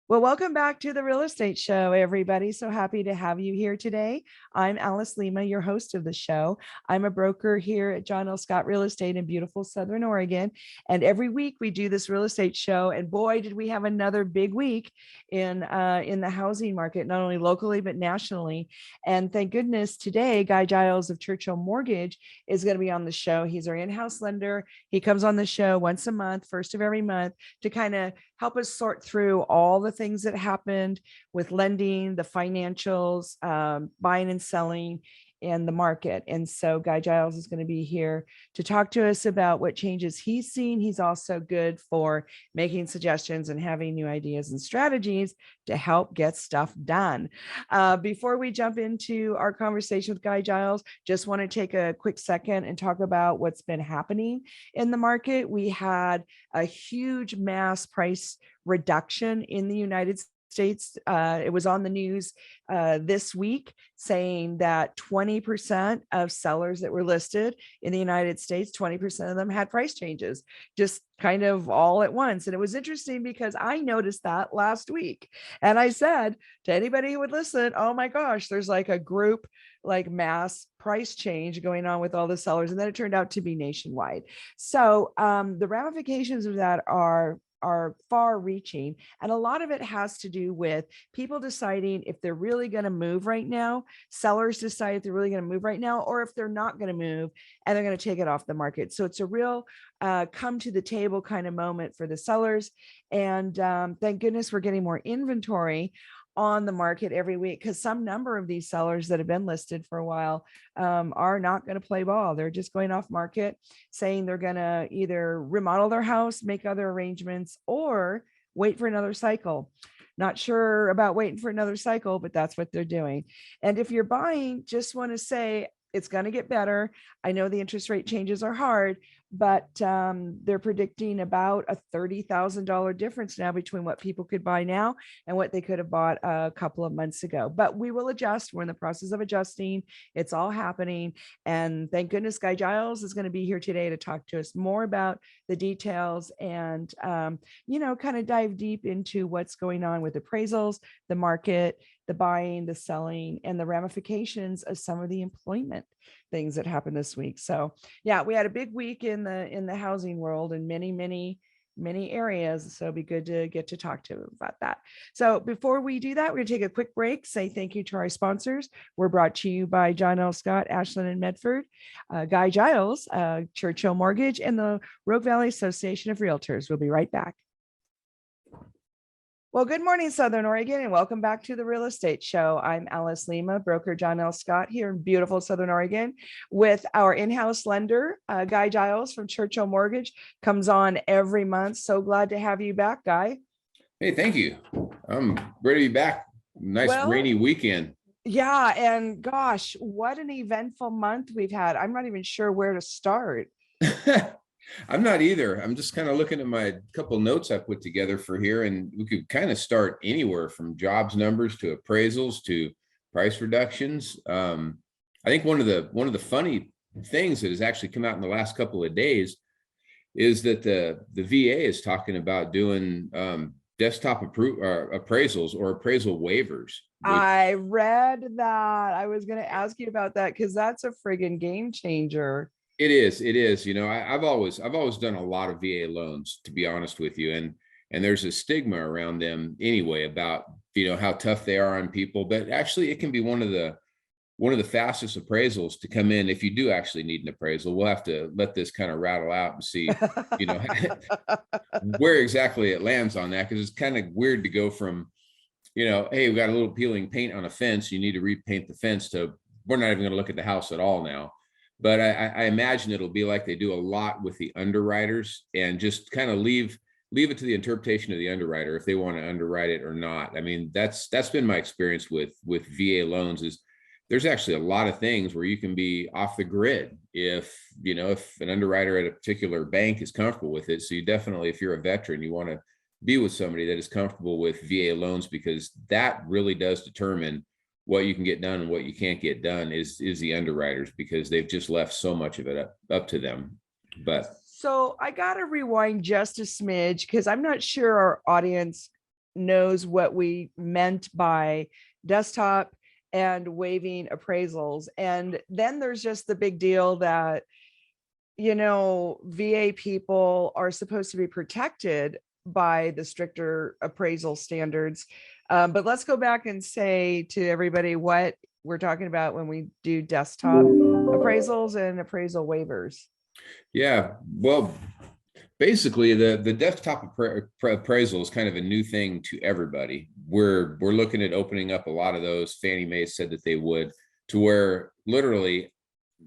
Well, welcome back to the Real Estate Show, everybody. So happy to have you here today. I'm Alice Lema, your host of the show. I'm a broker here at John L. Scott Real Estate in beautiful Southern Oregon. And every week we do this real estate show. And boy, did we have another big week in the housing market, not only locally, but nationally. And thank goodness today, Guy Giles of Churchill Mortgage is going to be on the show. He's our in-house lender. He comes on the show once a month, first of every month, to kind of help us sort through all the things that happened with lending, the financials, buying and selling, and the market. And so Guy Giles is going to be here to talk to us about what changes he's seen. He's also good for making suggestions and having new ideas and strategies to help get stuff done. Before we jump into our conversation with Guy Giles, just want to take a quick second and talk about what's been happening in the market. We had a huge mass price reduction in the United States. It was on the news this week saying that 20% of sellers that were listed in the United States, 20% of them had price changes, just kind of all at once. And it was interesting because I noticed that last week. And I said to anybody who would listen, oh my gosh, there's like a group, like mass price change going on with all the sellers. And then it turned out to be nationwide. So the ramifications of that are far reaching. And a lot of it has to do with people deciding if they're really going to move right now, sellers decide if they're really going to move right now, or if they're not going to move and they're going to take it off the market. So it's a real come to the table kind of moment for the sellers. And thank goodness we're getting more inventory on the market every week, because some number of these sellers that have been listed for a while are not going to play ball. They're just going off market, saying they're going to either remodel their house, make other arrangements, or wait for another cycle. Not sure about waiting for another cycle, but that's what they're doing. And if you're buying, just want to say it's going to get better. I know the interest rate changes are hard, but they're predicting about a $30,000 difference now between what people could buy now and what they could have bought a couple of months ago. But we will adjust. We're in the process of adjusting. It's all happening. And thank goodness Guy Giles is going to be here today to talk to us more about the details and, kind of dive deep into what's going on with appraisals, the market, the buying, the selling, and the ramifications of some of the employment things that happened this week. So yeah, we had a big week in the housing world in many areas. So it'd be good to get to talk to him about that. So before we do that, we're gonna take a quick break, say thank you to our sponsors. We're brought to you by John L. Scott, Ashland and Medford, Guy Giles, Churchill Mortgage, and the Rogue Valley Association of Realtors. We'll be right back. Well, good morning, Southern Oregon, and welcome back to the Real Estate Show. I'm Alice Lema, broker John L. Scott here in beautiful Southern Oregon with our in-house lender, Guy Giles from Churchill Mortgage, comes on every month. So glad to have you back, Guy. Hey, thank you. I'm ready to be back. Nice rainy weekend. Yeah, and gosh, what an eventful month we've had. I'm not even sure where to start. I'm not either. I'm just kind of looking at my couple notes I put together for here, and we could kind of start anywhere from jobs numbers to appraisals to price reductions. I think one of the funny things that has actually come out in the last couple of days is that the VA is talking about doing desktop appraisals or appraisal waivers. I read that. I was going to ask you about that because that's a friggin' game changer. It is. I've always done a lot of VA loans, to be honest with you. And there's a stigma around them anyway about, how tough they are on people, but actually it can be one of the fastest appraisals to come in. If you do actually need an appraisal, we'll have to let this kind of rattle out and see, where exactly it lands on that. Cause it's kind of weird to go from, hey, we got a little peeling paint on a fence. You need to repaint the fence to, we're not even going to look at the house at all now. But I imagine it'll be like they do a lot with the underwriters and just kind of leave it to the interpretation of the underwriter if they want to underwrite it or not. I mean, that's been my experience with VA loans is there's actually a lot of things where you can be off the grid if an underwriter at a particular bank is comfortable with it. So you definitely, if you're a veteran, you want to be with somebody that is comfortable with VA loans, because that really does determine what you can get done and what you can't get done is the underwriters, because they've just left so much of it up to them. But so I got to rewind just a smidge because I'm not sure our audience knows what we meant by desktop and waiving appraisals. And then there's just the big deal that, VA people are supposed to be protected by the stricter appraisal standards. But let's go back and say to everybody what we're talking about when we do desktop appraisals and appraisal waivers. Yeah, well, basically the desktop appraisal is kind of a new thing to everybody. We're looking at opening up a lot of those. Fannie Mae said that they would, to where literally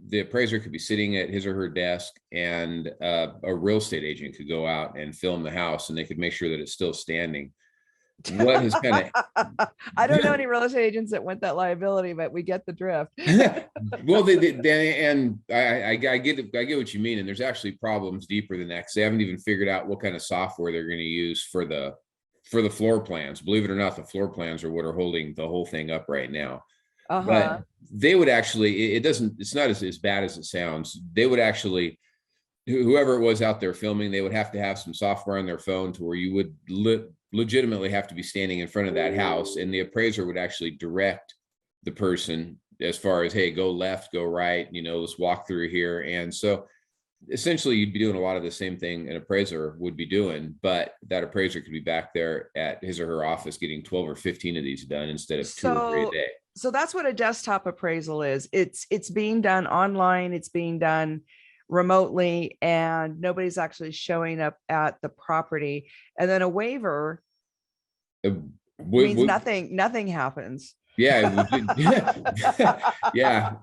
the appraiser could be sitting at his or her desk, and a real estate agent could go out and film the house, and they could make sure that it's still standing. What has kind of I don't know any real estate agents that want that liability, but we get the drift. Well, they and I get what you mean, and there's actually problems deeper than that, because they haven't even figured out what kind of software they're going to use for the floor plans. Believe it or not, the floor plans are what are holding the whole thing up right now. But they would actually, it's not as bad as it sounds. They would actually, whoever it was out there filming, they would have to have some software on their phone to where you would legitimately have to be standing in front of that house, and the appraiser would actually direct the person as far as, hey, go left, go right, let's walk through here. And so essentially you'd be doing a lot of the same thing an appraiser would be doing, but that appraiser could be back there at his or her office getting 12 or 15 of these done instead of 2 or 3 a day. So that's what a desktop appraisal is. It's being done online, it's being done remotely, and nobody's actually showing up at the property. And then a waiver means nothing happens. Yeah. Yeah.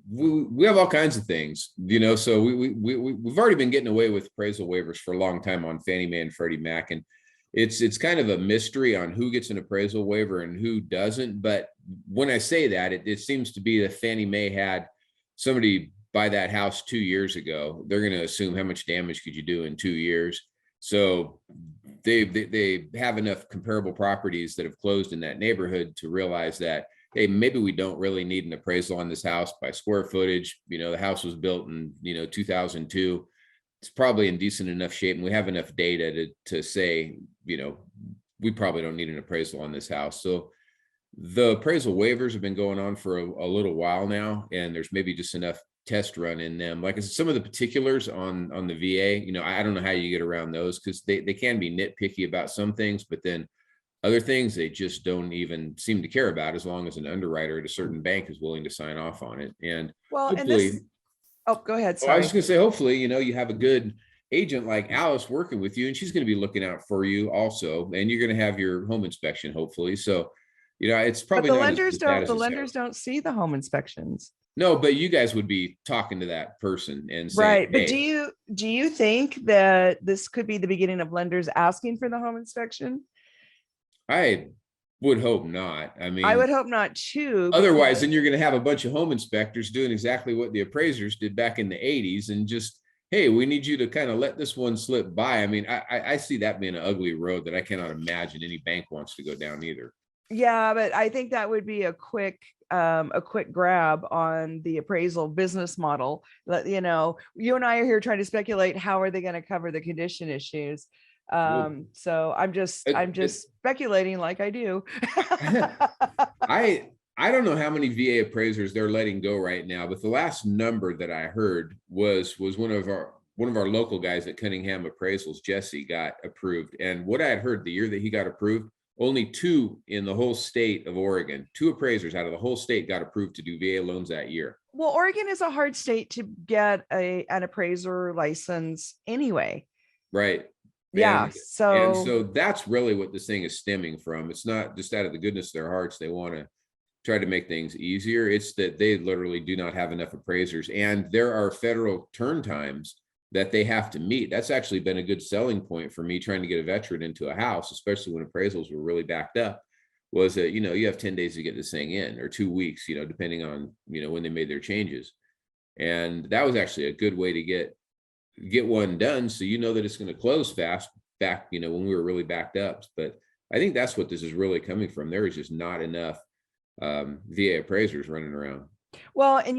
We have all kinds of things, so we've already been getting away with appraisal waivers for a long time on Fannie Mae and Freddie Mac. And it's kind of a mystery on who gets an appraisal waiver and who doesn't. But when I say that, it seems to be that Fannie Mae had somebody buy that house 2 years ago. They're going to assume how much damage could you do in 2 years. So they have enough comparable properties that have closed in that neighborhood to realize that, hey, maybe we don't really need an appraisal on this house by square footage. The house was built in 2002. It's probably in decent enough shape, and we have enough data to say, we probably don't need an appraisal on this house. So the appraisal waivers have been going on for a little while now, and there's maybe just enough test run in them. Like I said, some of the particulars on the VA, I don't know how you get around those, because they can be nitpicky about some things, but then other things they just don't even seem to care about, as long as an underwriter at a certain bank is willing to sign off on it. And go ahead. Sorry. I was just going to say, hopefully, you have a good agent like Alice working with you, and she's going to be looking out for you also, and you're going to have your home inspection, hopefully. So, it's probably but the lenders don't see the home inspections. No, but you guys would be talking to that person and saying, right. But hey, do you think that this could be the beginning of lenders asking for the home inspection? I would hope not. I mean, I would hope not too. Otherwise, then you're going to have a bunch of home inspectors doing exactly what the appraisers did back in the 80s, and just, hey, we need you to kind of let this one slip by. I mean, I see that being an ugly road that I cannot imagine any bank wants to go down either. Yeah, but I think that would be a quick grab on the appraisal business model. You and I are here trying to speculate, how are they going to cover the condition issues? So I'm just speculating like I do. I don't know how many VA appraisers they're letting go right now, but the last number that I heard was one of our local guys at Cunningham Appraisals, Jesse, got approved. And what I had heard the year that he got approved, only 2 in the whole state of Oregon, 2 appraisers out of the whole state got approved to do VA loans that year. Well, Oregon is a hard state to get an appraiser license anyway. Right. Yeah. And so that's really what this thing is stemming from. It's not just out of the goodness of their hearts they want to try to make things easier. It's that they literally do not have enough appraisers, and there are federal turn times that they have to meet. That's actually been a good selling point for me trying to get a veteran into a house, especially when appraisals were really backed up, was that, you have 10 days to get this thing in, or 2 weeks, depending on, when they made their changes. And that was actually a good way to get one done. So, that it's going to close fast back, when we were really backed up. But I think that's what this is really coming from. There is just not enough VA appraisers running around. Well, and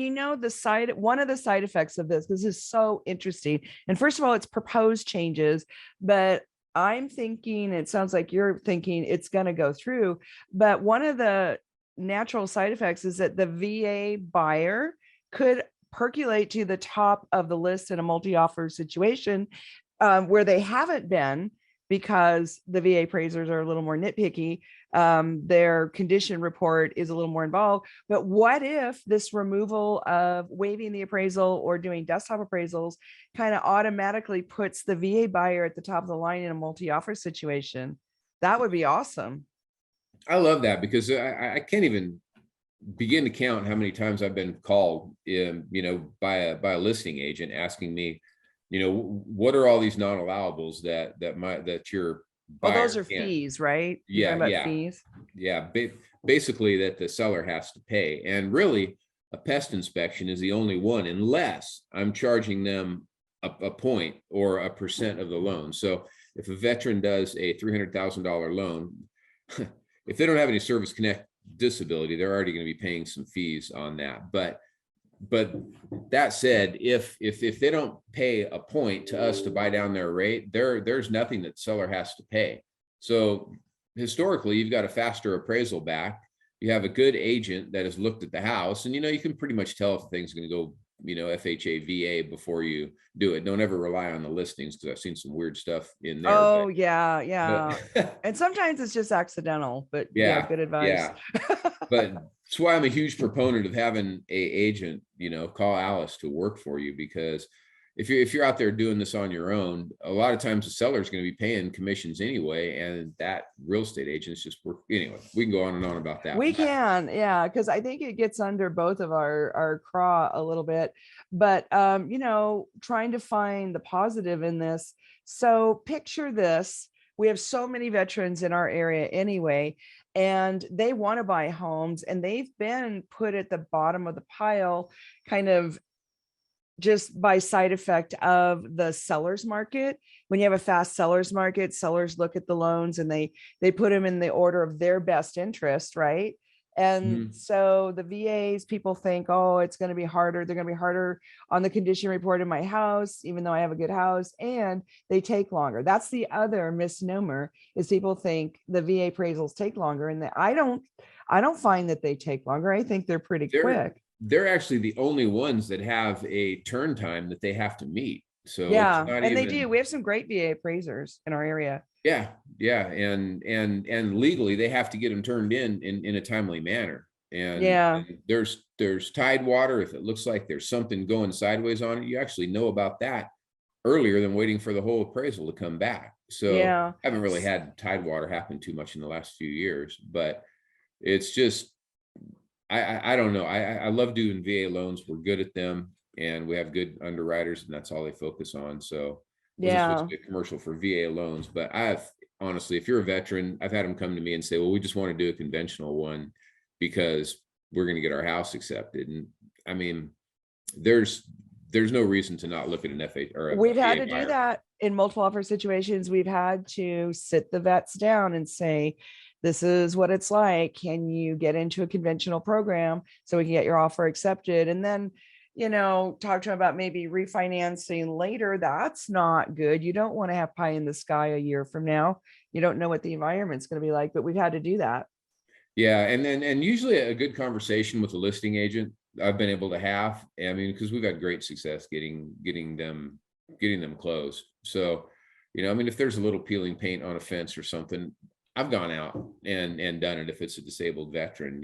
one of the side effects of this is so interesting. And first of all, it's proposed changes, but I'm thinking, it sounds like you're thinking it's going to go through, but one of the natural side effects is that the VA buyer could percolate to the top of the list in a multi-offer situation, where they haven't been, because the VA appraisers are a little more nitpicky. Their condition report is a little more involved. But what if this removal of waiving the appraisal or doing desktop appraisals kind of automatically puts the VA buyer at the top of the line in a multi-offer situation? That would be awesome. I love that, because I can't even begin to count how many times I've been called, by a listing agent asking me, what are all these non-allowables that your Well, buyer those are can't. fees, right? You're talking about fees. Yeah. Basically that the seller has to pay. And really, a pest inspection is the only one, unless I'm charging them a point or a percent of the loan. So if a veteran does a $300,000 loan, if they don't have any service connect disability, they're already going to be paying some fees on that. But that said, if they don't pay a point to us to buy down their rate, there's nothing that seller has to pay. So historically, you've got a faster appraisal back. You have a good agent that has looked at the house, and you can pretty much tell if things are going to go, FHA, VA before you do it. Don't ever rely on the listings, because I've seen some weird stuff in there. Oh, yeah. And sometimes it's just accidental, but yeah, good advice. Yeah. But that's why I'm a huge proponent of having a agent, call Alice to work for you, because if you're out there doing this on your own, a lot of times the seller is going to be paying commissions anyway, and that real estate agent's just work. Anyway, we can go on and on about that. We can, yeah, because I think it gets under both of our craw a little bit, but trying to find the positive in this. So picture this: we have so many veterans in our area anyway, and they want to buy homes, and they've been put at the bottom of the pile, kind of just by side effect of the seller's market. When you have a fast seller's market, sellers look at the loans and they put them in the order of their best interest, right? And so the VAs, people think, oh, it's going to be harder. They're going to be harder on the condition report in my house, even though I have a good house, and they take longer. That's the other misnomer, is people think the VA appraisals take longer, and I don't find that they take longer. I think they're pretty quick. They're actually the only ones that have a turn time that they have to meet. So yeah, and they do. We have some great VA appraisers in our area. Yeah. And legally they have to get them turned in a timely manner. And there's tide water. If it looks like there's something going sideways on it, you actually know about that earlier than waiting for the whole appraisal to come back. So I haven't really had tide water happen too much in the last few years, but it's just, I don't know. I love doing VA loans. We're good at them, and we have good underwriters, and that's all they focus on. So it's a commercial for VA loans. But honestly, if you're a veteran, I've had them come to me and say, well, we just want to do a conventional one because we're going to get our house accepted. And I mean, there's no reason to not look at an FH or we've had to do that in multiple offer situations. We've had to sit the vets down and say, this is what it's like. Can you get into a conventional program so we can get your offer accepted? And then, talk to them about maybe refinancing later. That's not good. You don't want to have pie in the sky a year from now. You don't know what the environment's going to be like, but we've had to do that. Yeah. And usually a good conversation with a listing agent I've been able to have. I mean, because we've had great success getting them closed. So, if there's a little peeling paint on a fence or something, I've gone out and done it if it's a disabled veteran,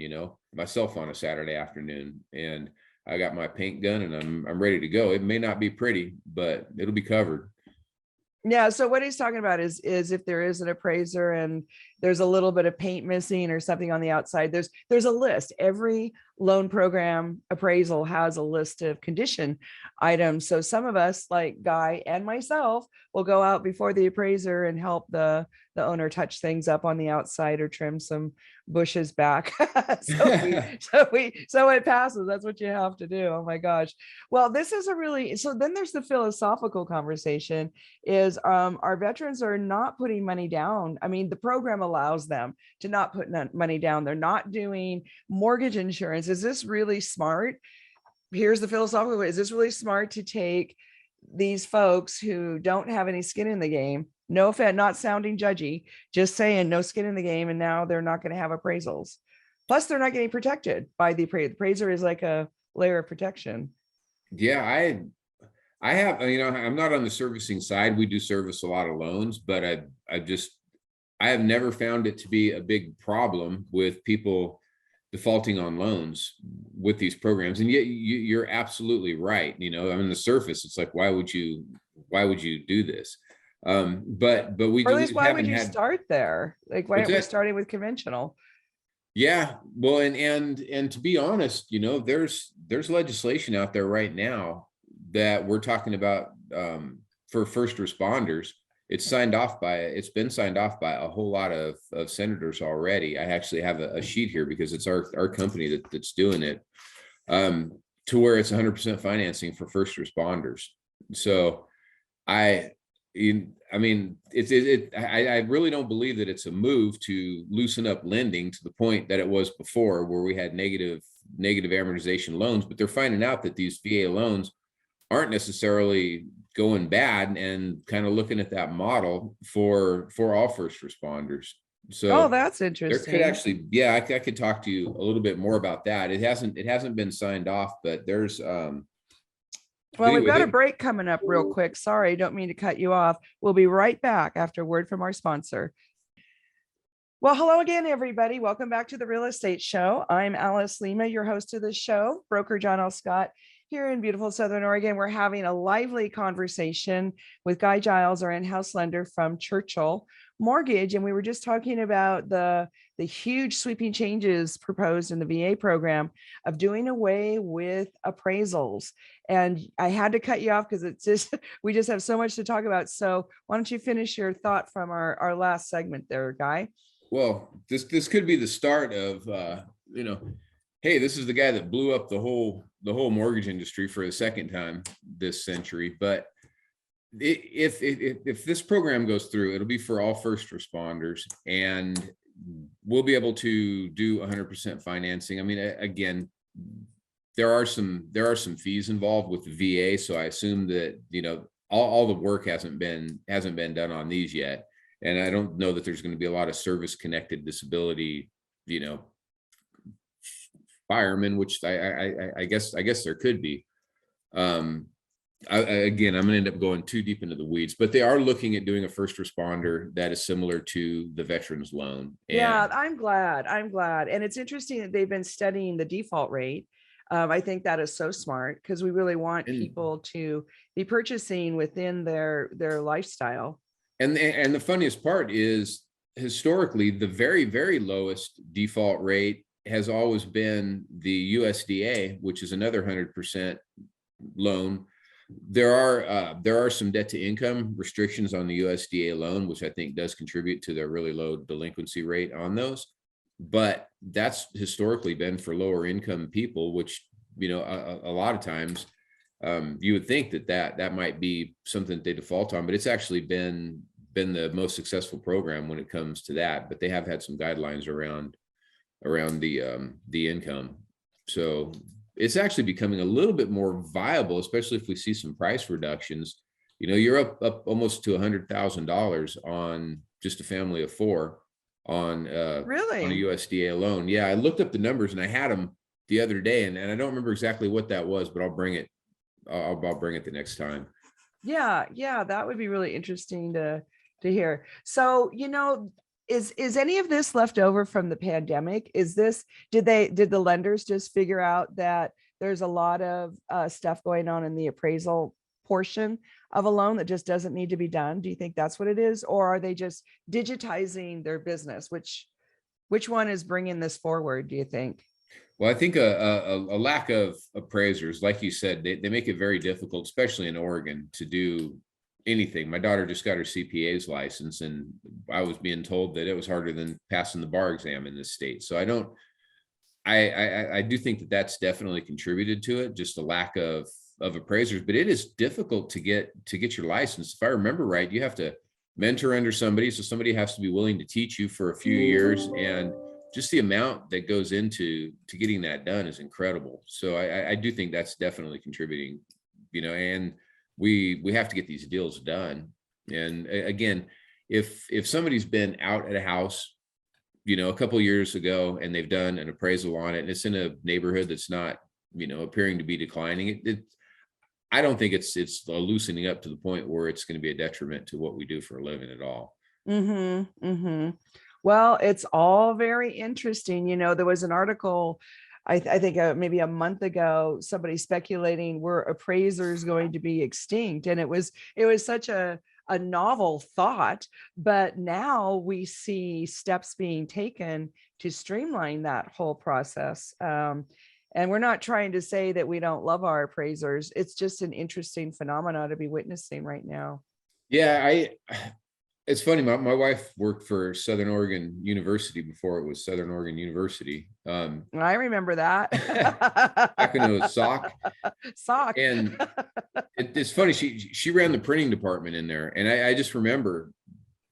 myself on a Saturday afternoon, and I got my paint gun and I'm ready to go. It may not be pretty, but it'll be covered. Yeah. So what he's talking about is if there is an appraiser and there's a little bit of paint missing or something on the outside, there's a list. Every loan program appraisal has a list of condition items. So some of us, like Guy and myself, will go out before the appraiser and help the owner touch things up on the outside or trim some bushes back. so it passes. That's what you have to do. Oh my gosh. Well, this is so then there's the philosophical conversation is our veterans are not putting money down. I mean, the program allows them to not put money down. They're not doing mortgage insurance. Is this really smart? Here's the philosophical way. Is this really smart to take these folks who don't have any skin in the game, No offense, not sounding judgy, just saying no skin in the game. And now they're not going to have appraisals. Plus, they're not getting protected by the appraiser. The appraiser is like a layer of protection. Yeah, I have, I'm not on the servicing side. We do service a lot of loans, but I have never found it to be a big problem with people defaulting on loans with these programs. And yet you're absolutely right. On the surface, it's like, why would you do this? But we or at least why would you had, start there? Like, why aren't we starting with conventional? Yeah, well, and to be honest, there's legislation out there right now that we're talking about for first responders. It's been signed off by a whole lot of senators already. I actually have a sheet here because it's our company that's doing it, to where it's 100% financing for first responders. So I really don't believe that it's a move to loosen up lending to the point that it was before, where we had negative amortization loans, but they're finding out that these VA loans aren't necessarily going bad, and kind of looking at that model for all first responders. So that's interesting. There could actually, I could talk to you a little bit more about that. It hasn't been signed off, but there's well, we've got a break coming up real quick. Sorry, don't mean to cut you off. We'll be right back after a word from our sponsor. Well, hello again, everybody. Welcome back to the Real Estate Show. I'm Alice Lema, your host of the show, broker John L. Scott. Here in beautiful Southern Oregon, we're having a lively conversation with Guy Giles, our in-house lender from Churchill Mortgage. And we were just talking about the huge sweeping changes proposed in the VA program of doing away with appraisals. And I had to cut you off because we just have so much to talk about. So why don't you finish your thought from our last segment there, Guy? Well, this could be the start of, hey, this is the guy that blew up the whole mortgage industry for the second time this century. But if this program goes through, it'll be for all first responders, and we'll be able to do 100% financing. I mean, again, there are some fees involved with the VA, so I assume that all the work hasn't been done on these yet, and I don't know that there's going to be a lot of service connected disability, firemen, which I guess there could be. Again, I'm going to end up going too deep into the weeds, but they are looking at doing a first responder that is similar to the veterans loan. Yeah, I'm glad. And it's interesting that they've been studying the default rate. I think that is so smart, because we really want people to be purchasing within their lifestyle. And the funniest part is, historically, the very, very lowest default rate has always been the USDA, which is another 100% loan. There are some debt to income restrictions on the USDA loan, which I think does contribute to their really low delinquency rate on those. But that's historically been for lower income people, which, a lot of times you would think that might be something that they default on, but it's actually been the most successful program when it comes to that. But they have had some guidelines around the income. So it's actually becoming a little bit more viable, especially if we see some price reductions. You're up almost to $100,000 on just a family of four on really? On a USDA loan. Yeah, I looked up the numbers and I had them the other day, and I don't remember exactly what that was, but I'll bring it the next time. Yeah, that would be really interesting to hear. So, is any of this left over from the pandemic? Did the lenders just figure out that there's a lot of stuff going on in the appraisal portion of a loan that just doesn't need to be done? Do you think that's what it is? Or are they just digitizing their business? Which one is bringing this forward, do you think? Well, I think a lack of appraisers, like you said, they make it very difficult, especially in Oregon, to do anything. My daughter just got her CPA's license, and I was being told that it was harder than passing the bar exam in this state. So I do think that that's definitely contributed to it, just a lack of appraisers. But it is difficult to get your license. If I remember right, you have to mentor under somebody, so somebody has to be willing to teach you for a few years, and just the amount that goes into getting that done is incredible. So I do think that's definitely contributing, and we have to get these deals done. And again, if somebody's been out at a house, a couple of years ago, and they've done an appraisal on it, and it's in a neighborhood that's not, appearing to be declining, I don't think it's loosening up to the point where it's going to be a detriment to what we do for a living at all. Well, it's all very interesting. There was an article, I think maybe a month ago, somebody speculating were appraisers going to be extinct, and it was such a novel thought, but now we see steps being taken to streamline that whole process. And we're not trying to say that we don't love our appraisers. It's just an interesting phenomenon to be witnessing right now. Yeah, it's funny. My wife worked for Southern Oregon University before it was Southern Oregon University. I remember that. Back when it was SOC. And it's funny. She ran the printing department in there, and I just remember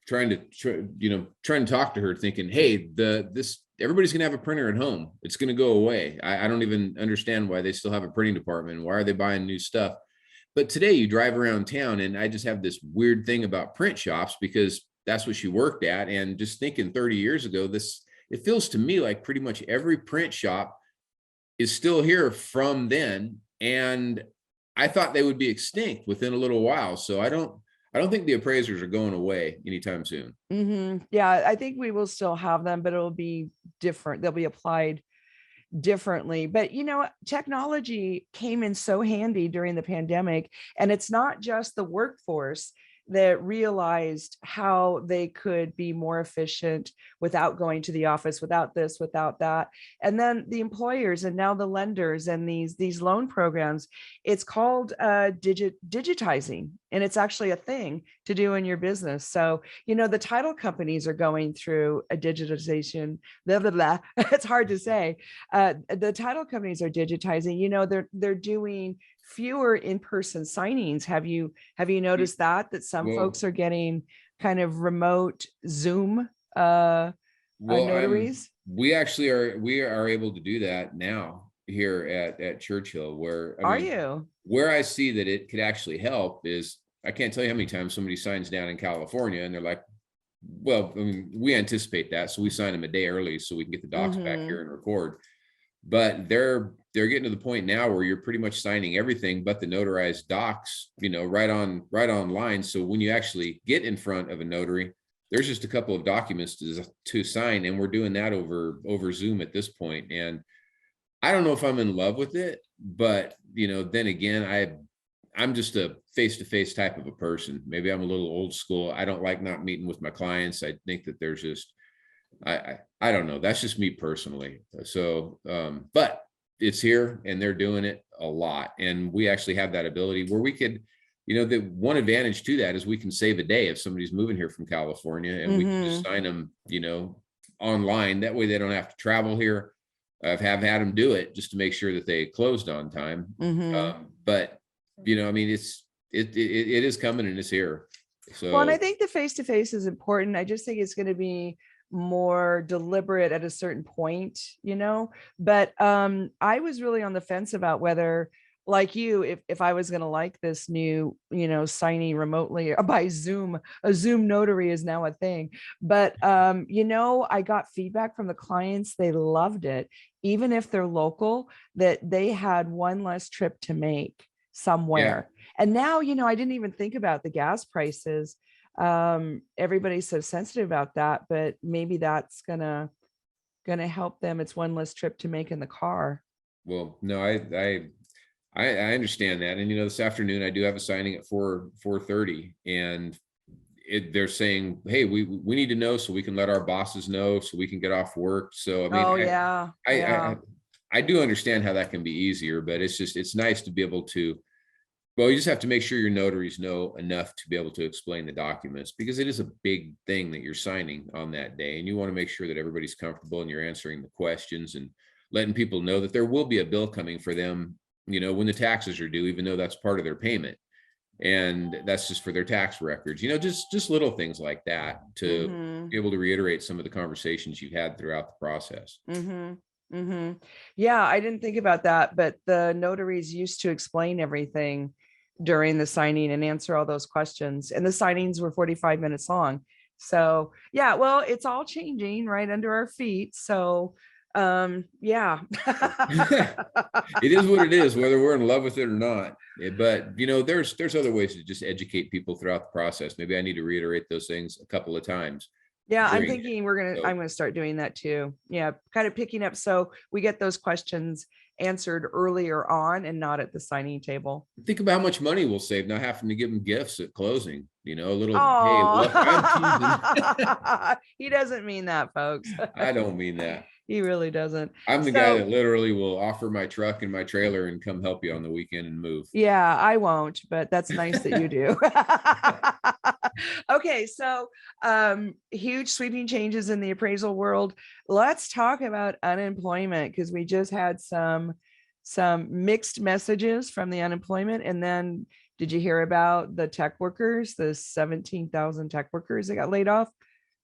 trying to talk to her, thinking, hey, everybody's gonna have a printer at home. It's gonna go away. I don't even understand why they still have a printing department. Why are they buying new stuff? But today you drive around town, and I just have this weird thing about print shops, because that's what she worked at. And just thinking 30 years ago, it feels to me like pretty much every print shop is still here from then. And I thought they would be extinct within a little while. So I don't think the appraisers are going away anytime soon. Yeah, I think we will still have them, but it'll be different. They'll be applied differently. But technology came in so handy during the pandemic, and it's not just the workforce that realized how they could be more efficient without going to the office, without this, without that. And then the employers, and now the lenders, and these loan programs, it's called digitizing. And it's actually a thing to do in your business. So, the title companies are going through a digitization, blah, blah, blah. It's hard to say. The title companies are digitizing, they're doing fewer in-person signings. Have you noticed that some folks are getting kind of remote Zoom notaries? We are able to do that now here at Churchill, where where I see that it could actually help is, I can't tell you how many times somebody signs down in California and they're like, well, we anticipate that, so we sign them a day early so we can get the docs back here and record. But they're getting to the point now where you're pretty much signing everything but the notarized docs, right online. So when you actually get in front of a notary, there's just a couple of documents to sign, and we're doing that over Zoom at this point. And I don't know if I'm in love with it, but then again, I'm just a face-to-face type of a person. Maybe I'm a little old school. I don't like not meeting with my clients. I think that there's just, I don't know. That's just me personally. So, but it's here, and they're doing it a lot. And we actually have that ability where we could, the one advantage to that is we can save a day if somebody's moving here from California, and we can just sign them, online. That way they don't have to travel here. I've had them do it just to make sure that they closed on time. But it is coming, and it's here. So, well, and I think the face-to-face is important. I just think it's going to be more deliberate at a certain point, but I was really on the fence about whether, like you, if I was going to like this new, signing remotely by Zoom. A Zoom notary is now a thing, but I got feedback from the clients. They loved it, even if they're local, that they had one less trip to make somewhere. Yeah. And now, I didn't even think about the gas prices. Everybody's so sensitive about that, but maybe that's gonna help them. It's one less trip to make in the car. Well, no, I understand that. And this afternoon I do have a signing at 4:30, and they're saying, hey, we need to know so we can let our bosses know so we can get off work. So I do understand how that can be easier, but it's nice to be able to, well, you just have to make sure your notaries know enough to be able to explain the documents, because it is a big thing that you're signing on that day. And you want to make sure that everybody's comfortable and you're answering the questions and letting people know that there will be a bill coming for them, when the taxes are due, even though that's part of their payment. And that's just for their tax records, just little things like that to be able to reiterate some of the conversations you've had throughout the process. Yeah, I didn't think about that, but the notaries used to explain everything during the signing and answer all those questions. And the signings were 45 minutes long. So yeah, well, it's all changing right under our feet. So yeah. It is what it is, whether we're in love with it or not. But there's other ways to just educate people throughout the process. Maybe I need to reiterate those things a couple of times. Yeah, I'm during it. thinking I'm So gonna start doing that too. Yeah, kind of picking up so we get those questions answered earlier on and not at the signing table. think about how much money we'll save not having to give them gifts at closing. A little, hey, look, I'm Oh, he doesn't mean that, folks. teasing. I don't mean that. He really doesn't. I'm the guy that literally will offer my truck and my trailer and come help you on the weekend and move. Yeah, I won't, but that's nice that you do. Okay, so huge sweeping changes in the appraisal world. Let's talk about unemployment, because we just had some mixed messages from the unemployment. And then did you hear about the tech workers, the 17,000 tech workers that got laid off?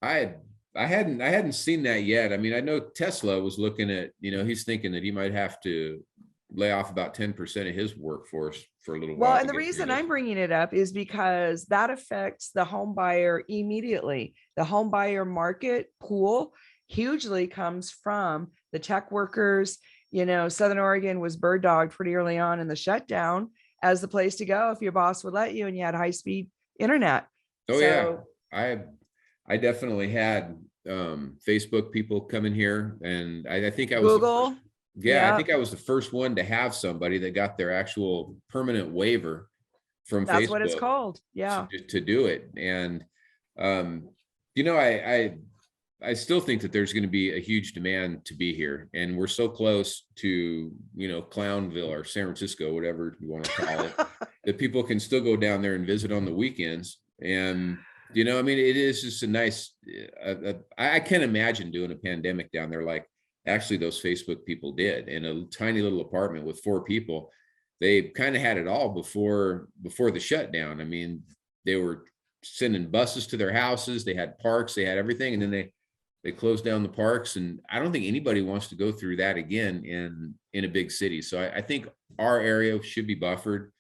I hadn't seen that yet. I mean, I know Tesla was looking at, he's thinking that he might have to lay off about 10% of his workforce for a little while. Well, and the reason I'm bringing it up is because that affects the home buyer immediately. The home buyer market pool hugely comes from the tech workers. Southern Oregon was bird dogged pretty early on in the shutdown as the place to go if your boss would let you and you had high-speed internet. Oh, so, yeah. I definitely had Facebook people come in here, and I think I was Google. I think I was the first one to have somebody that got their actual permanent waiver from Facebook. That's what it's called. Yeah. To do it. And, I still think that there's going to be a huge demand to be here. And we're so close to, Clownville or San Francisco, whatever you want to call it, that people can still go down there and visit on the weekends. And, it is just a nice, I can't imagine doing a pandemic down there like actually those Facebook people did, in a tiny little apartment with 4 people. They kind of had it all before the shutdown. I mean, they were sending buses to their houses. They had parks, they had everything. And then they closed down the parks. And I don't think anybody wants to go through that again in a big city. So I think our area should be buffered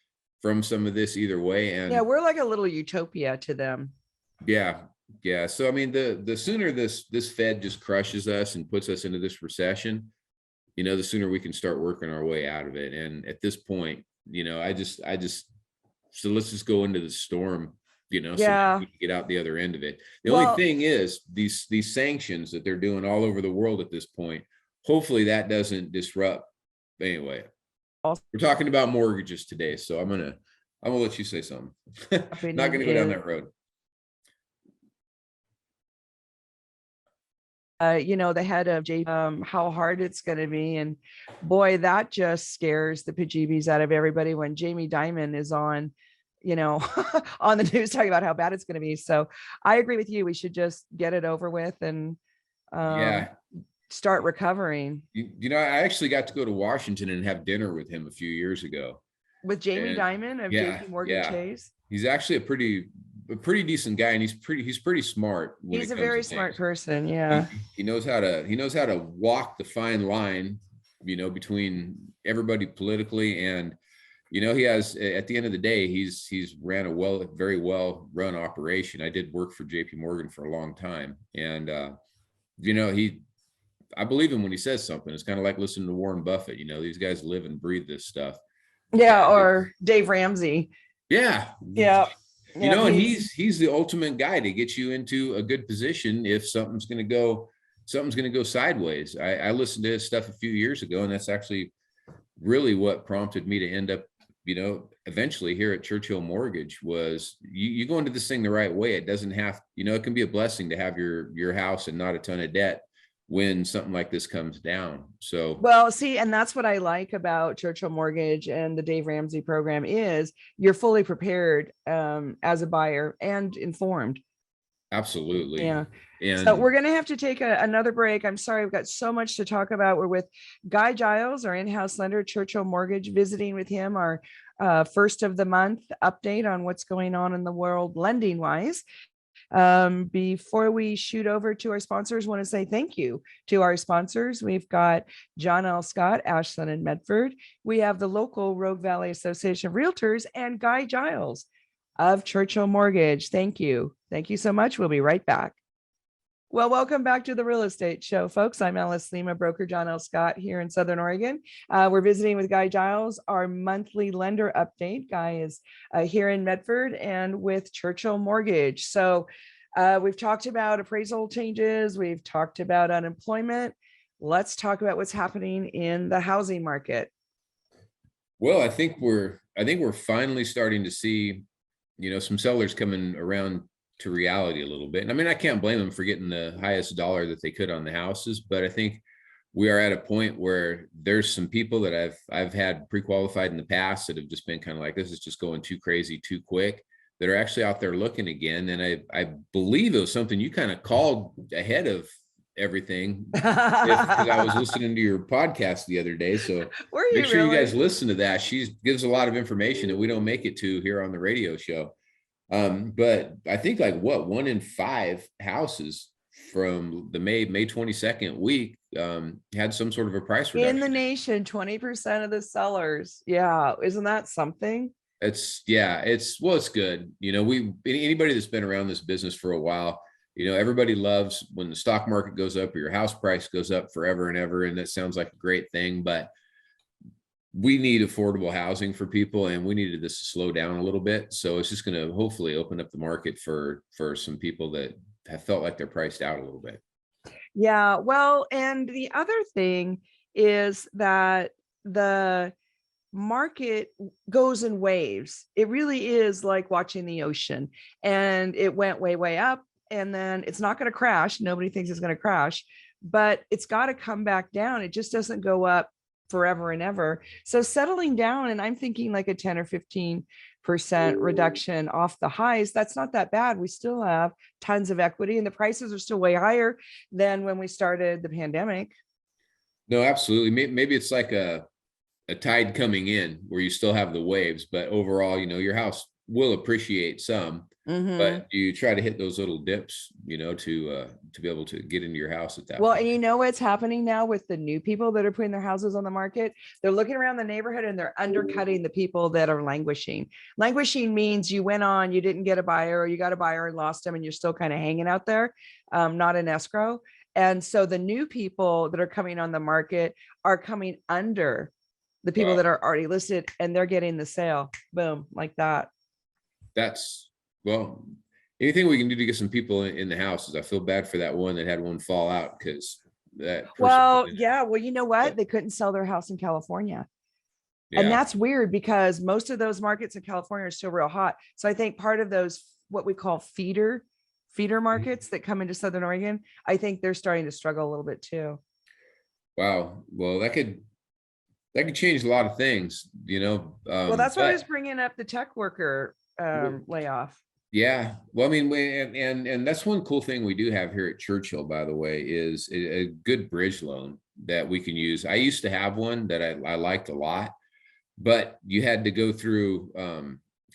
from some of this either way. And yeah, we're like a little utopia to them. Yeah. So, I mean, the sooner this Fed just crushes us and puts us into this recession, the sooner we can start working our way out of it. And at this point, so let's just go into the storm, so we can get out the other end of it. The only thing is these sanctions that they're doing all over the world at this point, hopefully that doesn't disrupt. Anyway, we're talking about mortgages today, so I'm gonna let you say something. Not gonna go down that road. The head of how hard it's going to be. And boy, that just scares the bejeebies out of everybody when Jamie Dimon is on, on the news talking about how bad it's going to be. So I agree with you. We should just get it over with and start recovering. I actually got to go to Washington and have dinner with him a few years ago. With Jamie Dimon of JP Morgan Chase. He's actually a pretty decent guy, and he's pretty smart. He's a very smart person. Yeah. He knows how to walk the fine line, between everybody politically. And, he has, at the end of the day, he's ran a very well run operation. I did work for JP Morgan for a long time. And, I believe him when he says something. It's kind of like listening to Warren Buffett. These guys live and breathe this stuff. Yeah. Or Dave Ramsey. Yeah. Yeah. And he's the ultimate guy to get you into a good position if something's going to go sideways. I listened to his stuff a few years ago, and that's actually really what prompted me to end up, eventually here at Churchill Mortgage. Was you go into this thing the right way. It doesn't have, it can be a blessing to have your house and not a ton of debt when something like this comes down. So, well, see, and that's what I like about Churchill Mortgage and the Dave Ramsey program is you're fully prepared as a buyer and informed. Absolutely. Yeah. And so we're going to have to take another break. I'm sorry. We've got so much to talk about. We're with Guy Giles, our in-house lender at Churchill Mortgage, visiting with him, our first of the month update on what's going on in the world lending wise. Before we shoot over to our sponsors, want to say thank you to our sponsors. We've got John L. Scott, Ashland and Medford. We have the local Rogue Valley Association of Realtors and Guy Giles. of Churchill Mortgage. Thank you. Thank you so much. We'll be right back. Well, welcome back to the Real Estate Show, folks. I'm Alice Lema, broker John L. Scott here in Southern Oregon. We're visiting with Guy Giles, our monthly lender update. Guy is here in Medford and with Churchill Mortgage. So we've talked about appraisal changes. We've talked about unemployment. Let's talk about what's happening in the housing market. Well, I think we're finally starting to see, some sellers coming around to reality a little bit. And I mean, I can't blame them for getting the highest dollar that they could on the houses, but I think we are at a point where there's some people that I've had pre-qualified in the past that have just been kind of like, this is just going too crazy, too quick, that are actually out there looking again. And I believe it was something you kind of called ahead of everything, because I was listening to your podcast the other day. So make sure you guys listen to that. She gives a lot of information that we don't make it to here on the radio show. But I think like 1 in 5 houses from the May 22nd week had some sort of a price reduction. In the nation, 20% of the sellers. Yeah. Isn't that something? It's good. Anybody that's been around this business for a while, everybody loves when the stock market goes up or your house price goes up forever and ever. And that sounds like a great thing, but we need affordable housing for people, and we needed this to slow down a little bit. So it's just going to hopefully open up the market for some people that have felt like they're priced out a little bit. Yeah. Well, and the other thing is that the market goes in waves. It really is like watching the ocean, and it went way, way up, and then it's not going to crash. Nobody thinks it's going to crash, but it's got to come back down. It just doesn't go up forever and ever. So settling down, and I'm thinking like a 10 or 15% reduction off the highs, that's not that bad. We still have tons of equity, and the prices are still way higher than when we started the pandemic. No, absolutely. Maybe it's like a tide coming in where you still have the waves, but overall, your house will appreciate some, but you try to hit those little dips, to be able to get into your house at that point. And what's happening now with the new people that are putting their houses on the market? They're looking around the neighborhood and they're undercutting the people that are languishing. Languishing means you went on, you didn't get a buyer, or you got a buyer and lost them, and you're still kind of hanging out there, not in escrow. And so the new people that are coming on the market are coming under the people that are already listed, and they're getting the sale. Boom, like that. Anything we can do to get some people in the houses. I feel bad for that one that had one fall out because that. Well, you know what? They couldn't sell their house in California. Yeah. And that's weird because most of those markets in California are still real hot. So I think part of those, what we call feeder markets that come into Southern Oregon, I think they're starting to struggle a little bit too. Wow. Well, that could change a lot of things, well, that's why I was bringing up the tech worker layoff. Yeah. Well, I mean, and that's one cool thing we do have here at Churchill, by the way, is a good bridge loan that we can use. I used to have one that I liked a lot, but you had to go through a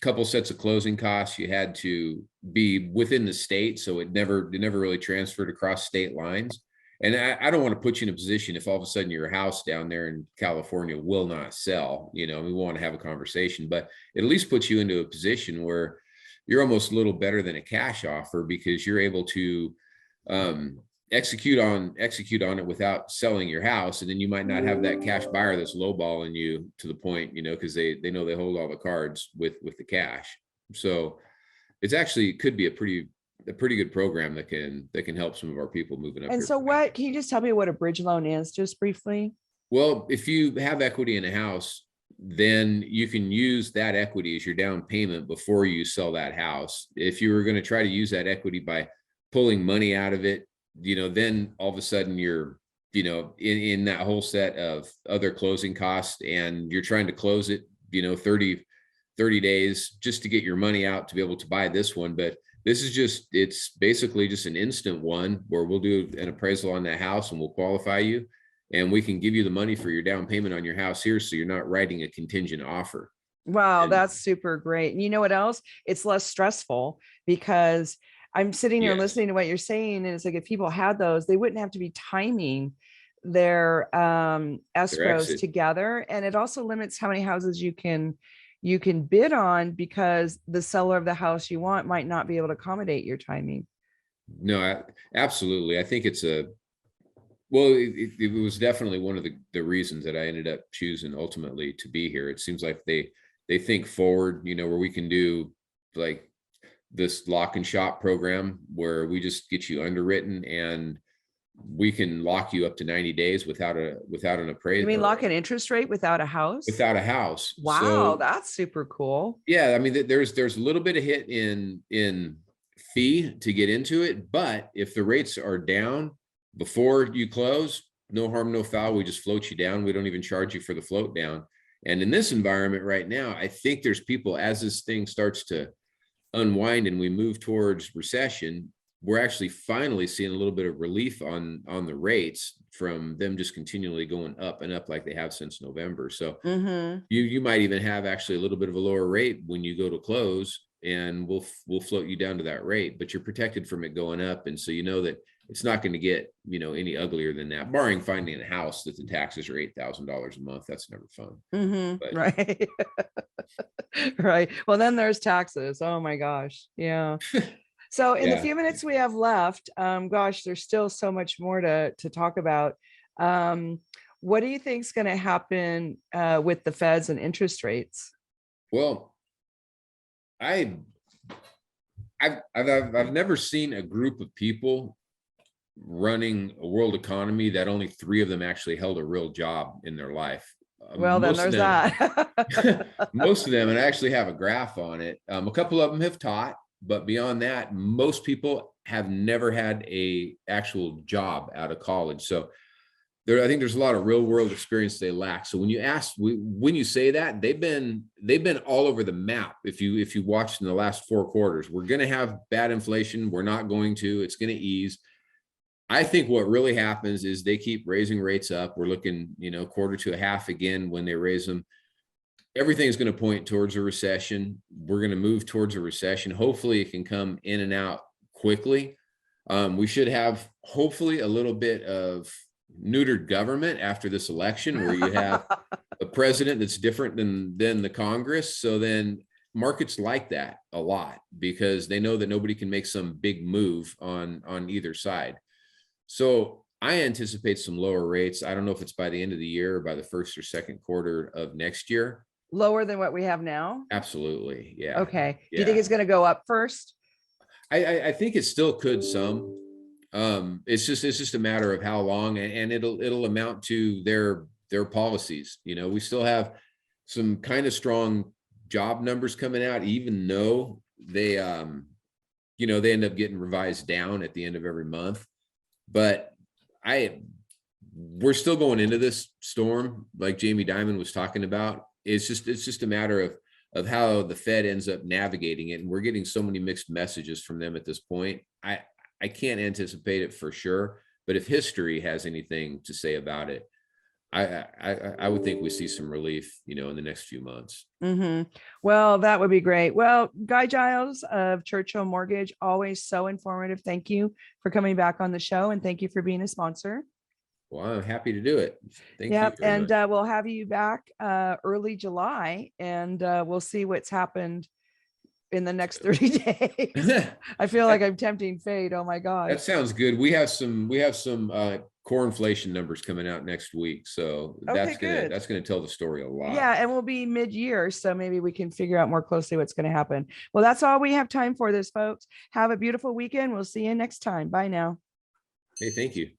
couple sets of closing costs. You had to be within the state, so it never really transferred across state lines. And I don't want to put you in a position if all of a sudden your house down there in California will not sell, we want to have a conversation, but it at least puts you into a position where you're almost a little better than a cash offer, because you're able to execute on it without selling your house. And then you might not have that cash buyer that's lowballing you to the point, because they know they hold all the cards with the cash. So it's actually could be a pretty good program that can help some of our people moving up. And so what, can you just tell me what a bridge loan is just briefly? Well, if you have equity in a house, then you can use that equity as your down payment before you sell that house. If you were going to try to use that equity by pulling money out of it, then all of a sudden you're, in that whole set of other closing costs, and you're trying to close it, 30 days just to get your money out to be able to buy this one. But this is it's basically just an instant one where we'll do an appraisal on that house and we'll qualify you, and we can give you the money for your down payment on your house here, so you're not writing a contingent offer. Wow, that's super great. And you know what else? It's less stressful, because I'm sitting here listening to what you're saying, and it's like if people had those, they wouldn't have to be timing their escrows together. And it also limits how many houses you can you can bid on, because the seller of the house you want might not be able to accommodate your timing. No, absolutely. I think it was definitely one of the reasons that I ended up choosing ultimately to be here. It seems like they think forward, where we can do like this lock and shop program where we just get you underwritten and we can lock you up to 90 days without an appraisal. You mean lock an interest rate without a house? Without a house. Wow, so, that's super cool. Yeah, I mean, there's a little bit of hit in fee to get into it, but if the rates are down before you close, no harm, no foul. We just float you down. We don't even charge you for the float down. And in this environment right now, I think there's people, as this thing starts to unwind and we move towards recession, we're actually finally seeing a little bit of relief on the rates from them just continually going up and up like they have since November. So you might even have actually a little bit of a lower rate when you go to close, and we'll float you down to that rate, but you're protected from it going up. And so you know that it's not going to get, any uglier than that, barring finding a house that the taxes are $8,000 a month. That's never fun. Right. Right. Well, then there's taxes. Oh my gosh. Yeah. So in the few minutes we have left, gosh, there's still so much more to talk about. What do you think is going to happen with the feds and interest rates? Well, I've never seen a group of people running a world economy that only 3 of them actually held a real job in their life. Well, then there's that. Most of them, and I actually have a graph on it. A couple of them have taught, but beyond that, most people have never had a actual job out of college. So I think there's a lot of real world experience they lack. So when you say that, they've been all over the map. If you watched in the last 4 quarters, we're going to have bad inflation. We're not going to. It's going to ease. I think what really happens is they keep raising rates up. We're looking, quarter to a half again when they raise them. Everything's going to point towards a recession. We're going to move towards a recession. Hopefully it can come in and out quickly. We should have hopefully a little bit of neutered government after this election, where you have a president that's different than the Congress. So then markets like that a lot, because they know that nobody can make some big move on either side. So I anticipate some lower rates. I don't know if it's by the end of the year or by the first or second quarter of next year. Lower than what we have now? Absolutely. Yeah. Okay. Yeah. Do you think it's going to go up first? I think it still could some. It's just a matter of how long, and it'll amount to their policies. We still have some kind of strong job numbers coming out, even though they they end up getting revised down at the end of every month. But we're still going into this storm, like Jamie Dimon was talking about. It's just a matter of how the Fed ends up navigating it. And we're getting so many mixed messages from them at this point. I can't anticipate it for sure, but if history has anything to say about it, I would think we see some relief, in the next few months. Well, that would be great. Well, Guy Giles of Churchill Mortgage, always so informative. Thank you for coming back on the show, and thank you for being a sponsor. Well, I'm happy to do it. Thank you. And we'll have you back early July, and we'll see what's happened in the next 30 days. I feel like I'm tempting fate. Oh my God. That sounds good. We have some core inflation numbers coming out next week. So that's gonna tell the story a lot. Yeah, and we'll be mid-year, so maybe we can figure out more closely what's going to happen. Well, that's all we have time for this, folks. Have a beautiful weekend. We'll see you next time. Bye now. Hey, thank you.